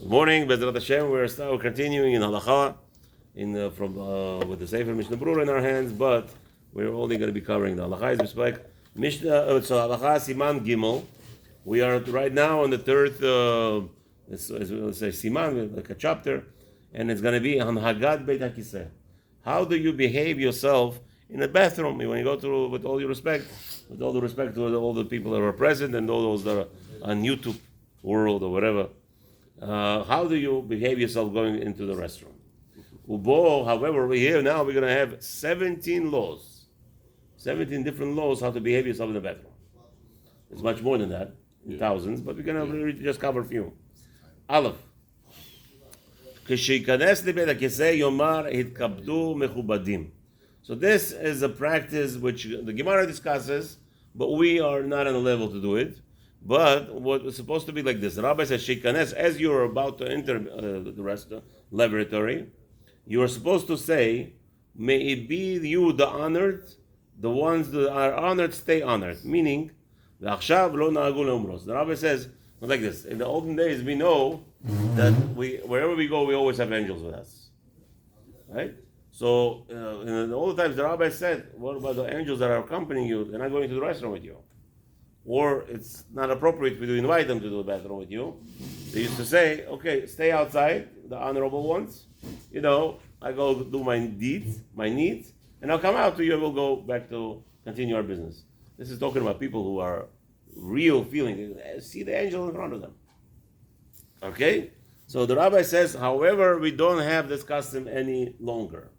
Good morning, Bezrat Hashem. We're continuing in Halacha with the Sefer Mishnah Brura in our hands, but we're only going to be covering the Halacha. So Halacha Siman Gimel. We are right now on the third, let's say Siman, like a chapter, and it's going to be on Hagad Beit HaKiseh. How do you behave yourself in a bathroom when you go through, with all due respect to all the people that are present and all those that are on YouTube world or whatever? How do you behave yourself going into the restroom? However, we're going to have 17 laws, 17 different laws how to behave yourself in the bathroom. It's much more than that, in thousands, but we're going to just cover a few. Aleph. So this is a practice which the Gemara discusses, but we are not on a level to do it. But what is supposed to be like this: the Rabbi says, "Sheikanes," as you are about to enter the lavatory, you are supposed to say, "May it be you the honored, the ones that are honored stay honored." Meaning, the Rabbi says like this: in the olden days, we know that wherever we go, we always have angels with us, right? So in the old times, the Rabbi said, "What about the angels that are accompanying you? They're not going to the restroom with you." Or it's not appropriate for you to invite them to do the bathroom with you. They used to say, okay, stay outside, the honorable ones. I go do my needs, and I'll come out to you and we'll go back to continue our business. This is talking about people who are real feeling, see the angel in front of them. Okay? So the Rabbi says, however, we don't have this custom any longer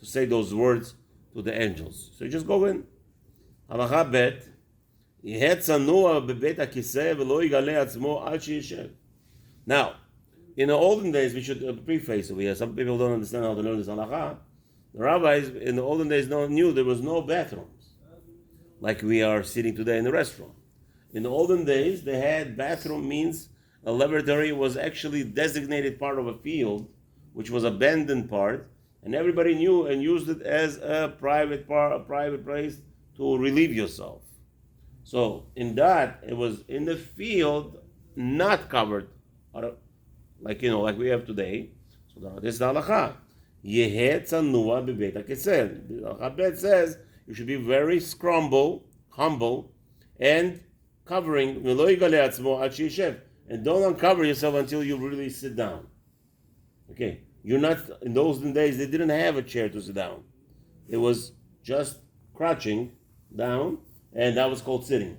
to say those words to the angels. So you just go in. Halacha bet. Now, in the olden days, we should preface it. Some people don't understand how to learn this halacha. The rabbis in the olden days knew there was no bathrooms, like we are sitting today in the restroom. In the olden days, they had bathroom means a lavatory was actually designated part of a field, which was abandoned part, and everybody knew and used it as a private place to relieve yourself. So in that, it was in the field, not covered, like we have today. So this is the halacha. Yehet tzanua bebeit hakesel. The halacha says you should be very humble, and covering. And don't uncover yourself until you really sit down. Okay, you're not. In those days, they didn't have a chair to sit down. It was just crouching down. And that was called sitting.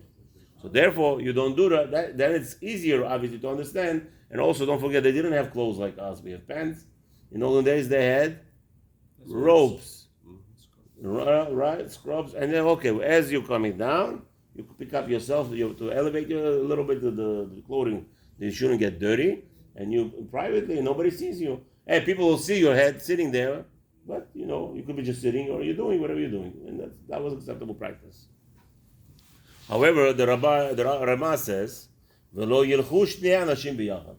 So therefore, you don't do that. Then it's easier, obviously, to understand. And also, don't forget, they didn't have clothes like us. We have pants. In olden days, they had robes, right? Scrubs. And then, as you're coming down, you pick up yourself to elevate you a little bit the clothing. You shouldn't get dirty. And you privately, nobody sees you. Hey, people will see your head sitting there. But, you could be just sitting or you're doing whatever you're doing. And that was acceptable practice. However, the Rama says, "V'lo yilchu shnei anashim biyachad."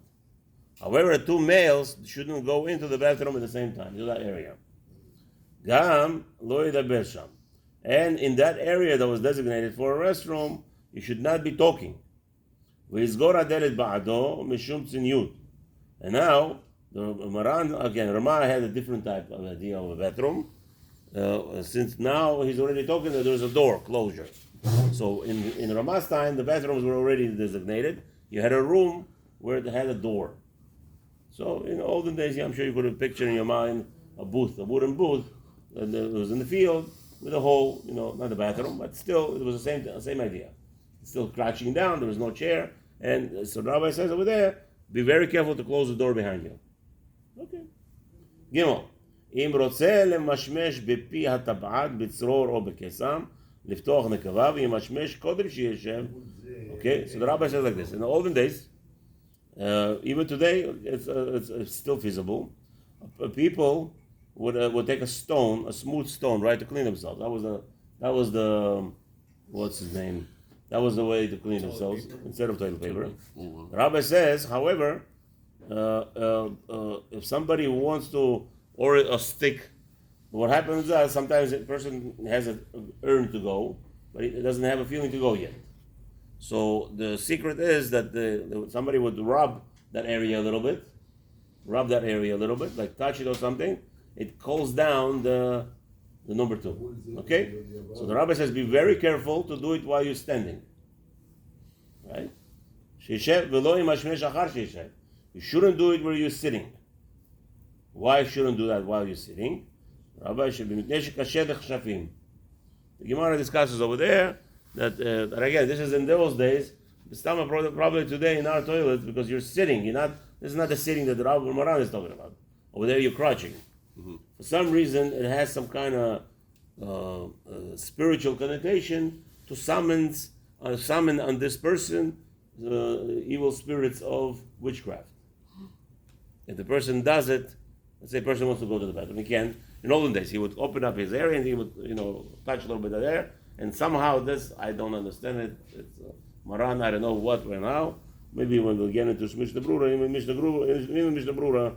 However, two males shouldn't go into the bathroom at the same time, into that area. Gam lo yidaber sham. And in that area that was designated for a restroom, you should not be talking. V'yizgor hadelet ba'ado mishum tzinyut. And now, the Maran, again, Rama had a different type of idea of a bathroom. Since now he's already talking that there's a door, closure. So in Rama's time, the bathrooms were already designated. You had a room where it had a door. So in the olden days, I'm sure you could have pictured in your mind a wooden booth, and it was in the field with a hole, not a bathroom, but still it was the same idea. Still crouching down, there was no chair, and so the Rabbi says over there, be very careful to close the door behind you. Okay. Gimel. אם רוצה למשמש בפי הטבעת בצרור או בקסם, לפתוח נקבה וימשמש קודם שישב. Okay, so the Rabbi says like this. In the olden days, even today, it's still feasible. People would take a smooth stone, right, to clean themselves. That was the what's his name? That was the way to clean themselves instead of toilet paper. The Rabbi says, however, if somebody wants to, or a stick, what happens is sometimes a person has an urn to go, but he doesn't have a feeling to go yet. So the secret is that somebody would rub that area a little bit, rub that area a little bit, like touch it or something, it calls down the number 2. Okay? So the rabbi says, be very careful to do it while you're standing. Right? You shouldn't do it where you're sitting. Why shouldn't do that while you're sitting? Rabbi should be the Gemara discusses over there that again, this is in those days. It's probably today in our toilets because you're sitting. This is not the sitting that the Rabbi Maran is talking about. Over there, you're crouching. Mm-hmm. For some reason, it has some kind of spiritual connotation to summon on this person evil spirits of witchcraft. If the person does it, let's say a person wants to go to the bathroom, he can. In olden days, he would open up his area and he would, touch a little bit of air. And somehow this, I don't understand it. It's Maran, I don't know what we're now. Maybe when we'll get into Mishnah Brura, even Mishnah Brura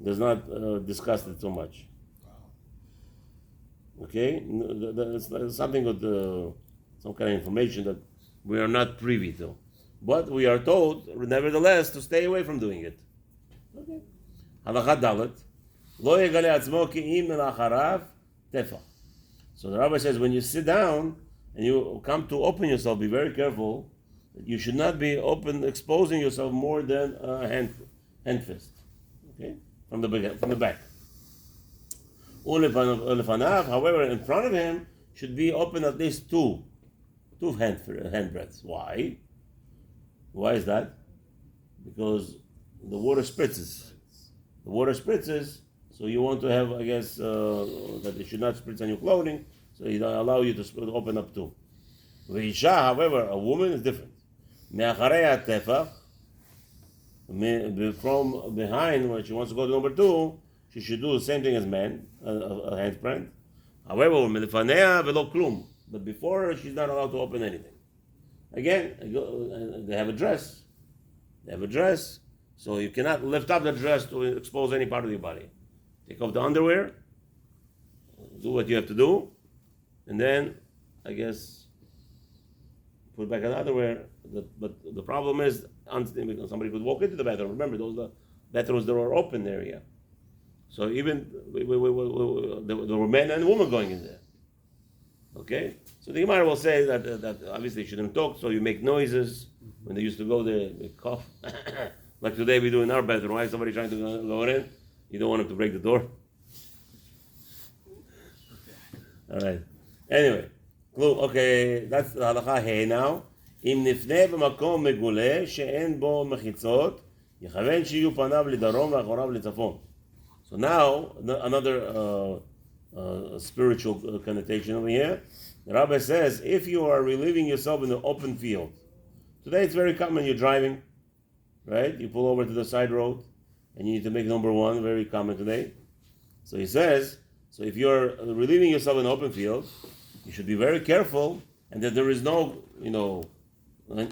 does not discuss it so much. Okay? That's something with some kind of information that we are not privy to. But we are told, nevertheless, to stay away from doing it. Okay. Halacha Dalet. Lo yegale atzmo ki'im melacharav tefach. So the rabbi says, when you sit down and you come to open yourself, be very careful. You should not be exposing yourself more than a hand fist. Okay, from the back. Ulefanav, however, in front of him should be open at least two hand breadths. Why? Why is that? Because the water spritzes. The water spritzes, so you want to have, I guess, that it should not spritz on your clothing, so it allow you to open up too. V'isha, however, a woman is different. Me'acharei tefach, from behind, when she wants to go to number 2, she should do the same thing as men, a handprint. However, melefanea velo klum, but before her, she's not allowed to open anything. Again, they have a dress. So you cannot lift up the dress to expose any part of your body. Take off the underwear, do what you have to do, and then, I guess, put back on the underwear. But the problem is, somebody could walk into the bathroom. Remember, those are the bathrooms that are open area. So even there were men and women going in there. Okay? So the Gemara will say that obviously you shouldn't talk, so you make noises. When they used to go there, they cough. Like today we do in our bathroom, right? Somebody trying to go in, you don't want him to break the door. All right. Anyway, okay, that's the halacha hey now. אם נפנה במקום מגולה שאין בו מחיצות, יכוון שיהיו פניו לדרום ואחוריו לצפון. So now, another spiritual connotation over here. The rabbi says, if you are relieving yourself in the open field, today it's very common, you're driving, right? You pull over to the side road, and you need to make number 1, very common today. So he says, so if you're relieving yourself in the open field, you should be very careful, and that there is no,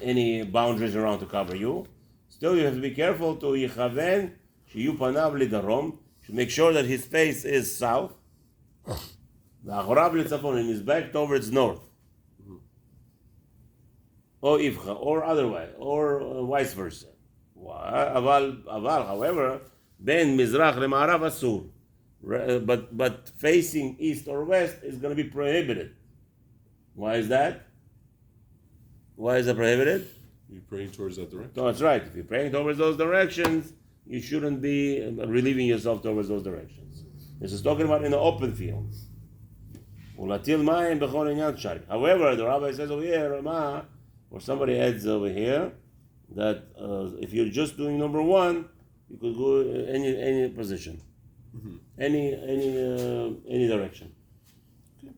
any boundaries around to cover you. Still, you have to be careful to yichaven shiyu panav lidarom. Should make sure that his face is south. V'achorav litzafon, and his back towards north. Or ifcha, or otherwise, or vice versa. However, ben mizrach le'ma'arav asur. But facing east or west is going to be prohibited. Why is that? Why is that prohibited? You're praying towards that direction. No, that's right. If you're praying towards those directions, you shouldn't be relieving yourself towards those directions. This is talking about in the open field. However, the rabbi says over here, or somebody adds over here, that if you're just doing number 1, you could go any position, any direction. Okay.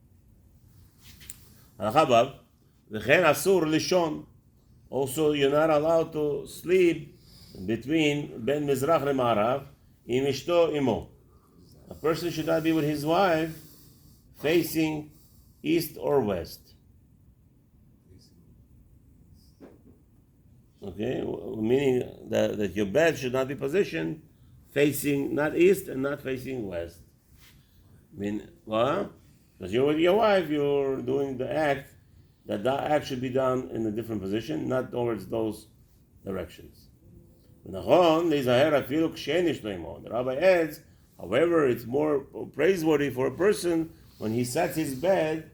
Also, you're not allowed to sleep between Ben Mizrach leMa'arav im ishto imo. A person should not be with his wife facing east or west. Okay, meaning that your bed should not be positioned facing not east and not facing west. I mean, well, because you're with your wife, you're doing the act. That act should be done in a different position, not towards those directions. The rabbi adds, however, it's more praiseworthy for a person when he sets his bed,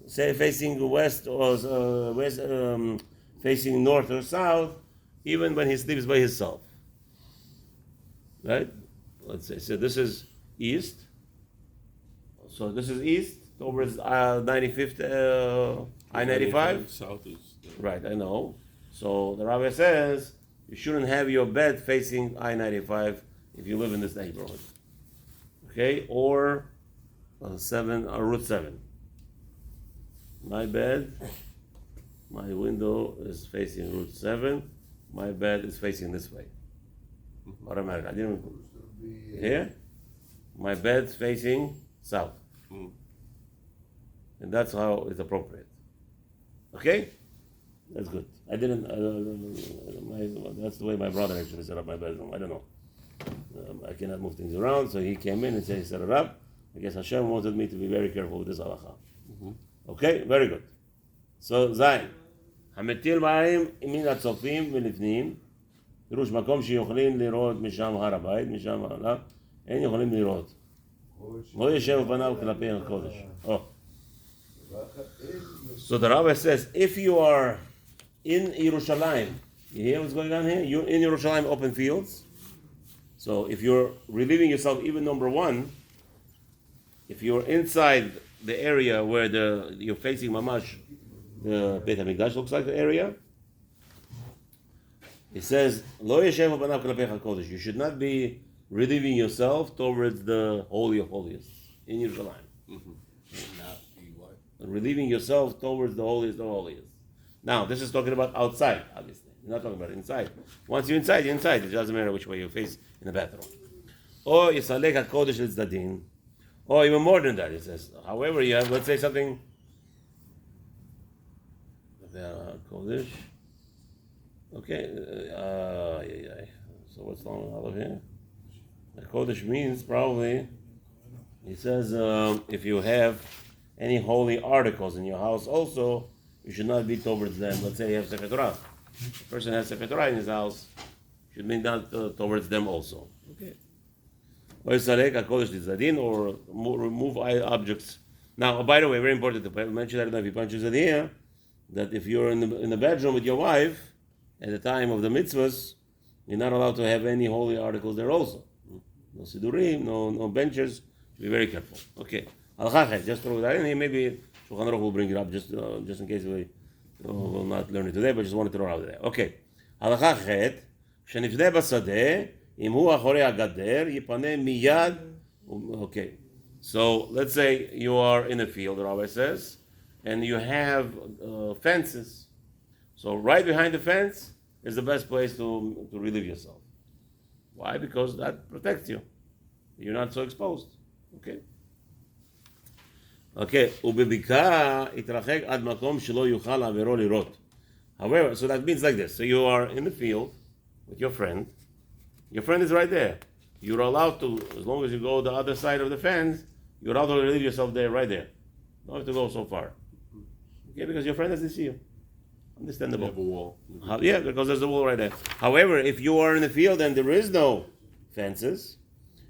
say facing west or facing north or south, even when he sleeps by himself. Right? Let's say, so this is east. So this is east towards 95th, I-95. South is. Right, I know. So the rabbi says you shouldn't have your bed facing I-95 if you live in this neighborhood. Okay, or Route 7. My bed, my window is facing Route 7. My bed is facing this way. Automatic. I didn't here. My bed's facing south, and that's how it's appropriate. Okay, that's good. I didn't. That's the way my brother actually set up my bedroom. I don't know. I cannot move things around, so he came in and said he set it up. I guess Hashem wanted me to be very careful with this halacha. Okay, very good. So Zayin, המטיל מים מן הצופים ולפנים, פירוש מקום שיכולים לראות משם הר הבית, משם העולם, אין יכולים לראות. לא ישב פניו כלפי הקודש. So the rabbi says, if you are in Yerushalayim, you hear what's going on here? You're in Yerushalayim open fields. So if you're relieving yourself, even number one, if you're inside the area where you're facing mamash, the Beit HaMikdash looks like the area, it says, Lo yeshev panav k'lapei HaKodesh. You should not be relieving yourself towards the Holy of Holies in Yerushalayim. Relieving yourself towards the holiest of holiest. Now, this is talking about outside, obviously. We're not talking about inside. Once you're inside, you're inside. It doesn't matter which way you face in the bathroom. Or yisalek hakodesh l'tzadin. Or even more than that, it says. However, you have, let's say something. Kodesh. Okay. So what's wrong with here? The kodesh means probably. He says if you have any holy articles in your house also, you should not be towards them. Let's say you have Sefer Torah. A person has Sefer Torah in his house, should be not towards them also. Okay. Or remove objects. Now, by the way, very important to mention, I don't know if you punches it here, that if you're in the bedroom with your wife, at the time of the mitzvahs, you're not allowed to have any holy articles there also. No sidurim, no benches. Be very careful. Okay. Halacha, just throw that in here. Maybe Shulchan Aruch will bring it up just in case we will not learn it today, but just wanted to throw it out there. Okay. Halacha chet, כשנפדה בשדה, אם הוא אחורי הגדר, יפנה מיד. Okay. So let's say you are in a field, the rabbi says, and you have fences. So right behind the fence is the best place to relieve yourself. Why? Because that protects you. You're not so exposed. Okay. Okay, ובבקעה התרחק עד מקום שלא יוכל לעברו לראות. However, so that means like this. So you are in the field with your friend. Your friend is right there. You're allowed to, as long as you go the other side of the fence, you're allowed to relieve yourself there, right there. Don't have to go so far. Okay, because your friend doesn't see you. Understandable. You have a wall. Yeah, because there's a wall right there. However, if you are in the field and there is no fences,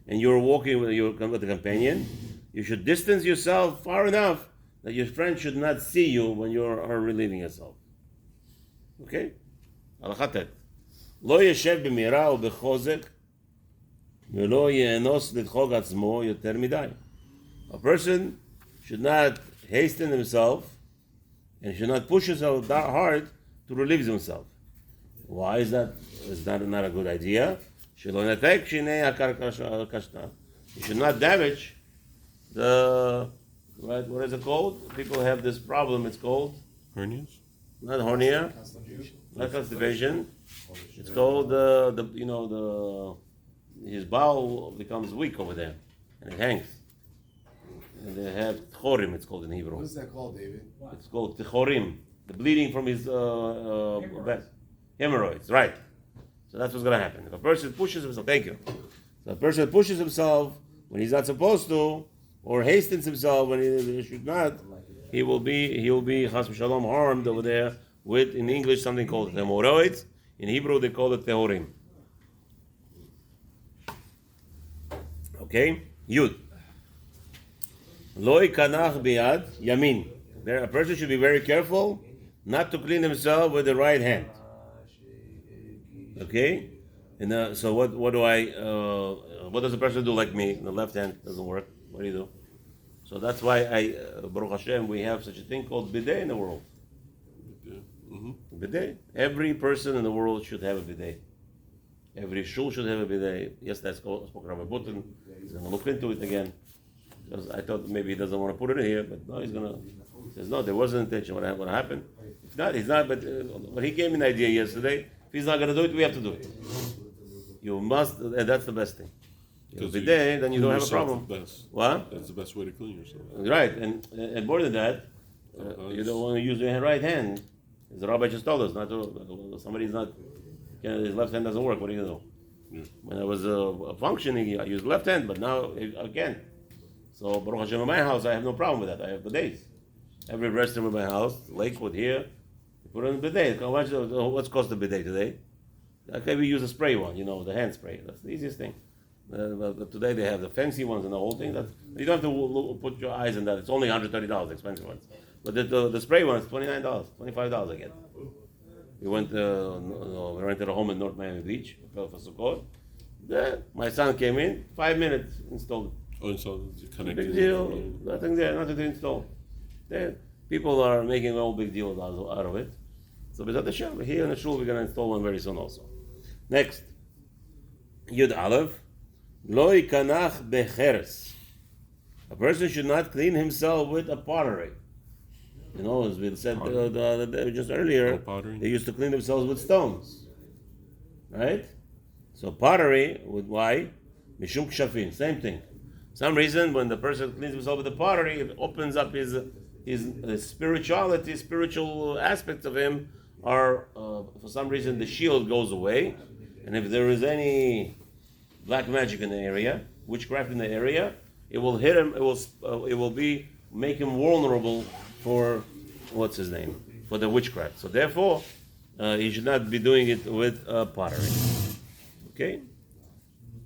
and you're walking with the companion, you should distance yourself far enough that your friend should not see you when you are relieving yourself. Okay? הלכה לא ישב במהרה ובחוזק ולא יאנוס לדחוק עצמו יותר מדי. A person should not hasten himself and should not push himself that hard to relieve himself. Why is that? Is that not a good idea? שלא ינתק שיני הקשתה. You should not damage right, what is it called? People have this problem, it's called? Hernias? Not hernia, not constipation. It's called his bowel becomes weak over there, and it hangs. And they have tchorim, it's called in Hebrew. What is that called, David? It's called tchorim, the bleeding from his hemorrhoids, right. So that's what's going to happen. If a person pushes himself, thank you. So a person pushes himself when he's not supposed to, or hastens himself when he should not, he will be chas v'shalom harmed over there with, in English, something called hemorrhoids. In Hebrew, they call it tehorim. Okay? Yud. Loi kanach biad yamin. A person should be very careful not to clean himself with the right hand. Okay? And so what do what does a person do like me? The left hand doesn't work. What do you do? So that's why Baruch Hashem, we have such a thing called bidet in the world. Bidet. Every person in the world should have a bidet. Every shul should have a bidet. Yes, that's spoken Rabbi Button. He's going to look into it again. Because I thought maybe he doesn't want to put it in here, but no, he's going to. He says, no, there was an intention. What happened? If not, he's not. But he gave me an idea yesterday. If he's not going to do it, we have to do it. You must, and that's the best thing. Bidet, then you don't have a problem. What? That's the best way to clean yourself. Right, and more than that, you don't want to use your right hand. As the rabbi just told us, not to, somebody's not, his left hand doesn't work. What are you going to do? Yeah. When I was functioning, I used left hand, but now again. So Baruch Hashem, in my house, I have no problem with that. I have bidets. Every restroom in my house, Lakewood here, you put on a bidet. What's cost the bidet today? Okay, we use a spray one, the hand spray. That's the easiest thing. But today they have the fancy ones and the whole thing. You don't have to put your eyes on that. It's only $130, expensive ones. But the spray one is $29, $25 I get. We went we rented a home in North Miami Beach for Sukkot. My son came in, 5 minutes, installed it. Oh, installed it. Big deal, nothing there, nothing to install. People are making a whole big deal out of it. So B'ezrat Hashem, here in the shul, we're going to install one very soon also. Next, Yud Aleph. Lo yikanach becheres. A person should not clean himself with a pottery. As we said just earlier, they used to clean themselves with stones. Right? So pottery, with why? Mishum kshafin, same thing. Some reason when the person cleans himself with the pottery, it opens up his spirituality, spiritual aspects of him are, for some reason, the shield goes away. And if there is any black magic in the area, witchcraft in the area, it will hit him. It will make him vulnerable for what's his name, for the witchcraft. So therefore, he should not be doing it with pottery. Okay.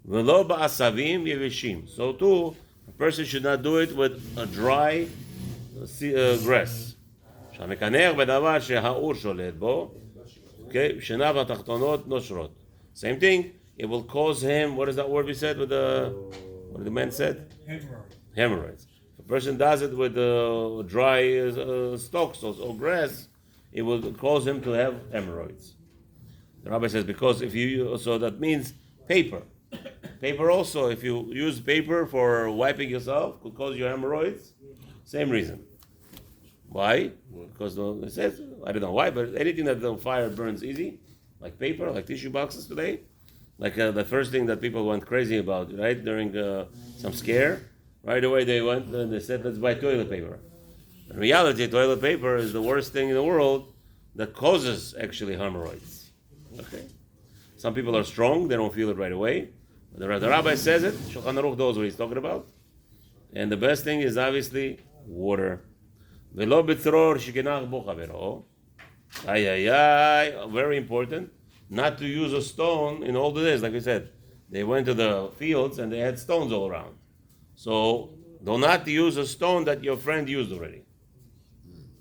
V'lo ba'asavim yevishim. So too, a person should not do it with a dry grass. שהמקנח בדבר שהאור שולט בו, okay, שניו התחתונות נושרות. Same thing. It will cause him, what is that word we said what the man said? Hemorrhoids. If a person does it with dry stalks or grass, it will cause him to have hemorrhoids. The rabbi says, because so that means paper. Paper also, if you use paper for wiping yourself, could cause you hemorrhoids. Same reason. Why? Because it says, I don't know why, but anything that the fire burns easy, like paper, like tissue boxes today, like the first thing that people went crazy about, right? During some scare, right away they went and they said, let's buy toilet paper. In reality, toilet paper is the worst thing in the world that causes actually hemorrhoids. Okay? Some people are strong, they don't feel it right away. But the rabbi says it, Shulchan Aruch knows what he's talking about. And the best thing is obviously water. V'lo b'tzror shikenach bo chavero. Very important. Not to use a stone in all the days, like we said. They went to the fields and they had stones all around. So do not use a stone that your friend used already.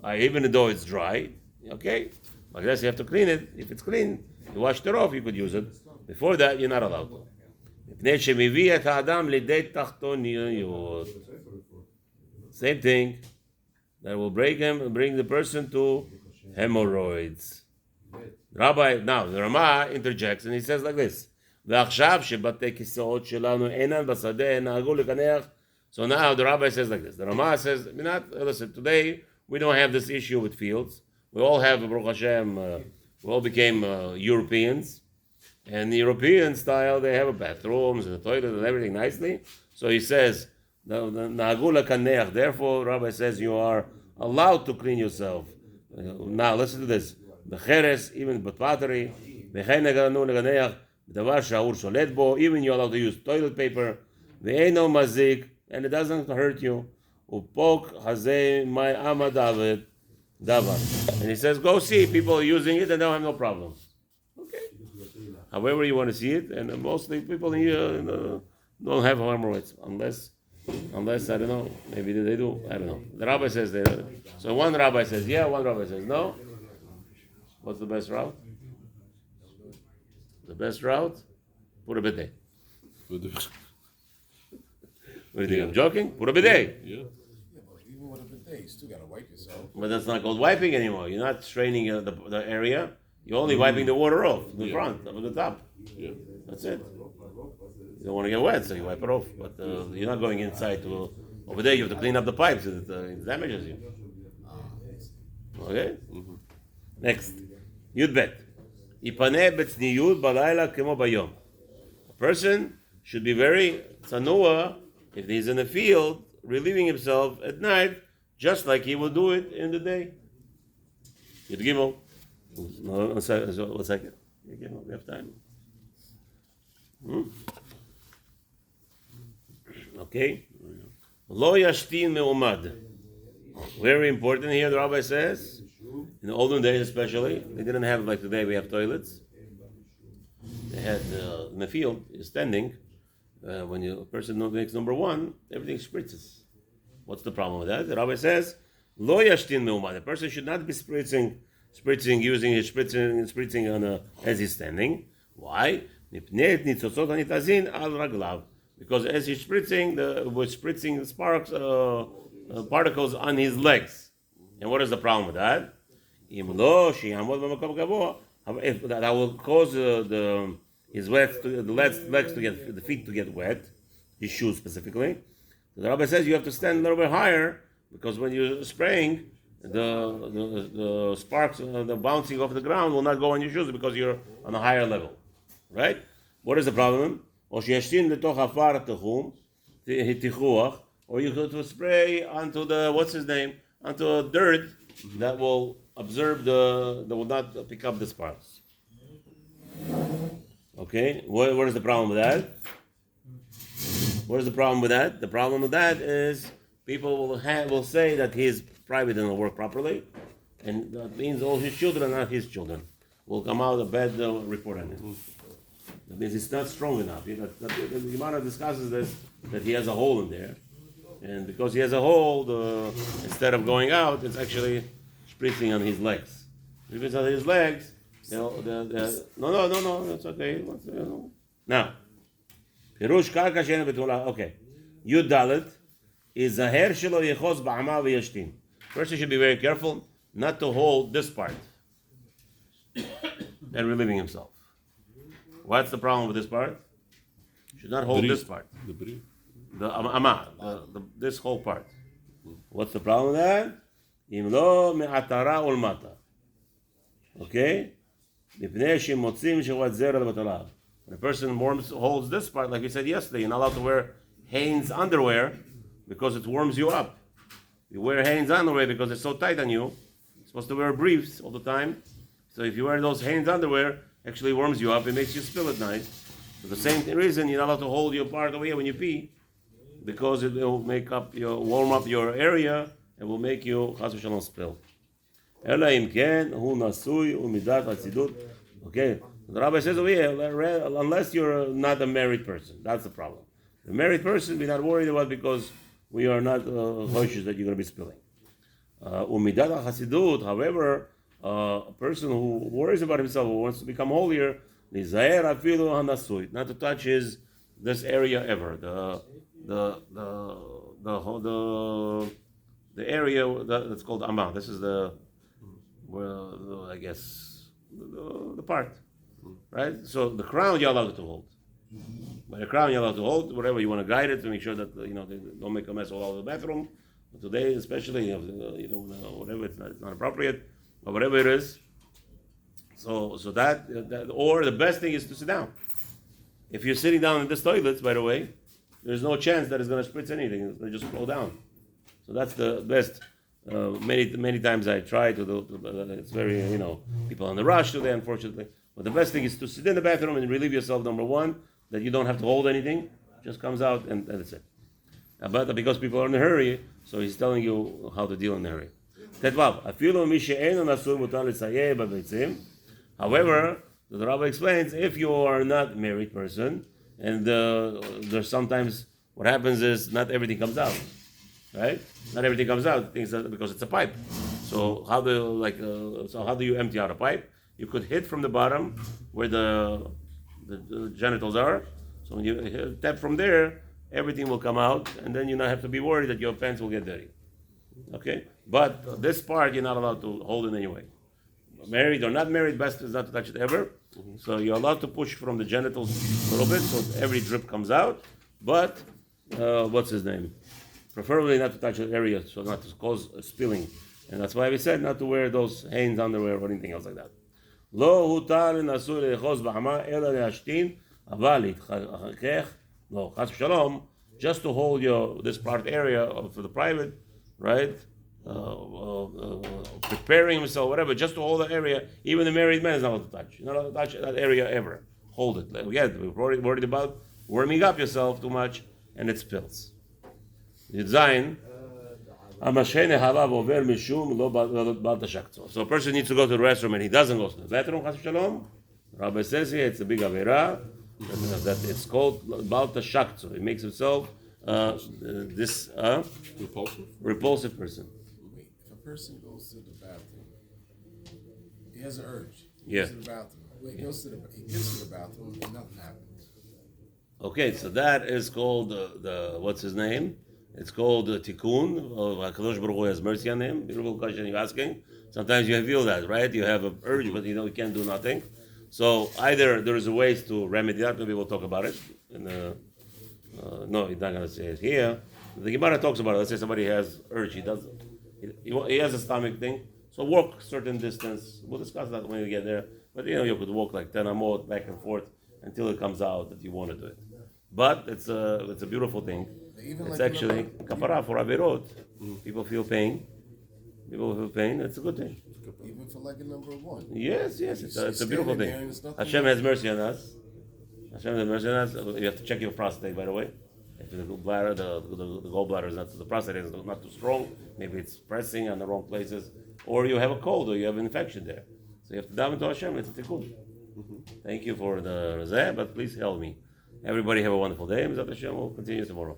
Even though it's dry, okay? Like this, you have to clean it. If it's clean, you washed it off, you could use it. Before that, you're not allowed to. Same thing. That will bring the person to hemorrhoids. Rabbi, now the Rama interjects and he says like this: So now the Rabbi says like this. The Rama says, listen, today we don't have this issue with fields. We all have, Baruch Hashem, we all became Europeans. And the European style, they have bathrooms and a toilet and everything nicely. So he says, therefore, Rabbi says you are allowed to clean yourself. Now listen to this. Becheres, even pottery, even you're allowed to use toilet paper, and it doesn't hurt you. And he says, go see, people are using it and they don't have no problem. Okay. However you want to see it, and mostly people here don't have hemorrhoids unless I don't know, maybe they do. I don't know. The rabbi says they do. So one rabbi says yeah, one rabbi says no. What's the best route? The best route? Put a bidet. With the- What do you think? I'm joking? Put a bidet. yeah. Yeah, but even with a bidet, you still gotta wipe yourself. But that's not called wiping anymore. You're not straining the area. You're only wiping the water off the Yeah. front, of the top. Yeah. That's it. You don't want to get wet, so you wipe it off. But you're not going inside to over there. You have to clean up the pipes. It damages you. Okay. Next, Yud Bet. Ipaneh betzniyut balayla kemo bayom. A person should be very tzanua if he's in the field, relieving himself at night, just like he will do it in the day. Yud Gimel. No, one second. Yud Gimel, we have time. Okay. Lo yashtin me'umad. Very important here, the rabbi says. In the olden days especially, they didn't have, like today, we have toilets. They had, in the field, you're standing, when a person makes number one, everything spritzes. What's the problem with that? The rabbi says, Lo yashtin me'umad. The person should not be spritzing, using his spritzing on as he's standing. Why? Because as he's spritzing, we're spritzing the sparks, particles on his legs. And what is the problem with that? If that will cause his legs to get, the feet to get wet, his shoes specifically. So the rabbi says you have to stand a little bit higher, because when you're spraying, the sparks, the bouncing off the ground will not go on your shoes because you're on a higher level. Right? What is the problem? Or you go to spray onto the, what's his name, onto dirt that will observe that will not pick up the sparks. Okay, what is the problem with that? What is the problem with that? The problem with that is people will say that his private didn't work properly, and that means all his children are not his children. Will come out a bad report on him. That means it's not strong enough. The Gemara discusses this, that he has a hole in there. And because he has a hole, instead of going out, it's actually spritzing on his legs. If it's on his legs, no, it's okay. Now, Pirush Karka Shena Betula, okay. Yud Dalet is a hair shelo yechos ba'ama v'yashtin. Person should be very careful not to hold this part and relieving himself. What's the problem with this part? Should not hold this part. The bri. The this whole part. What's the problem with that? Im lo me'atara ulmata. Okay? When a person holds this part, like we said yesterday, you're not allowed to wear Hanes underwear because it warms you up. You wear Hanes underwear because it's so tight on you. You're supposed to wear briefs all the time. So if you wear those Hanes underwear, actually warms you up, it makes you spill at night. For the same reason, you're not allowed to hold your part away when you pee, because it will warm up your area and will make you chas v'shalom spill. Okay, the rabbi says over here, unless you're not a married person, that's the problem. The married person, we're not worried about, because we are not cautious that you're going to be spilling. However, a person who worries about himself, who wants to become holier, not to touch this area ever. The area that's called Amma. This is the part, right? So the crown you're allowed to hold. By the crown you're allowed to hold whatever you want to guide it to make sure that they don't make a mess all over the bathroom. But today, especially, whatever it's not appropriate, or whatever it is. So that or the best thing is to sit down. If you're sitting down in this toilet, by the way, there's no chance that it's going to spritz anything. It's going to just flow down. So that's the best. Many times I try to do. It's very people on the rush today, unfortunately. But the best thing is to sit in the bathroom and relieve yourself. Number one, that you don't have to hold anything. Just comes out and that's it. But because people are in a hurry, so he's telling you how to deal in a hurry. However, the rabbi explains, if you are not a married person and there's sometimes what happens is not everything comes out, right? Not everything comes out things that, because it's a pipe. So how do you empty out a pipe? You could hit from the bottom where the genitals are. So when you tap from there, everything will come out, and then you not have to be worried that your pants will get dirty. Okay, but this part you're not allowed to hold in any way. Married or not married, best is not to touch it ever. So you're allowed to push from the genitals a little bit, so every drip comes out. But what's his name? Preferably not to touch the area, so not to cause spilling. And that's why we said not to wear those Hanes underwear or anything else like that. לא הותר לנשוי לאחוז בחמה אלא להשתין, אבל להתחכך, no, חס ושלום, just to hold this part area for the private, right? Preparing himself, whatever, just to hold the area. Even the married man is not allowed to touch. You're not allowed to touch that area ever. Hold it. Again, we're worried about warming up yourself too much and it spills. Zayin. So a person needs to go to the restroom and he doesn't go to the bathroom, Chas Shalom. Rabbi says here it's a big avera that it's called Balta Shakto. He makes himself this repulsive person. Wait, if a person goes to the bathroom, he has an urge. He Yeah. goes to the bathroom. Wait, he gets to the bathroom and nothing happens. Okay, so that is called the what's his name? It's called Tikkun. Hakadosh Baruch Hu has mercy on him. Beautiful question you're asking. Sometimes you feel that, right? You have an urge, but you can't do nothing. So either there is a ways to remedy that. Maybe we'll talk about it. No, he's not going to say it here. The Gemara talks about it. Let's say somebody has urge. He has a stomach thing. So walk certain distance. We'll discuss that when we get there. But you could walk like 10 or more back and forth until it comes out that you want to do it. But it's a beautiful thing. It's actually kapara for averot. People feel pain. It's a good thing. Even for like a number one. Yes. It's a beautiful thing. Hashem has mercy on us. Hashem has mercy on us. You have to check your prostate, by the way. If the gallbladder, the gallbladder is not, the prostate is not too strong. Maybe it's pressing on the wrong places, or you have a cold, or you have an infection there. So you have to daven to Hashem. It's a tikkun. Thank you for the razeh, but please help me. Everybody have a wonderful day. Mizat Hashem will continue tomorrow.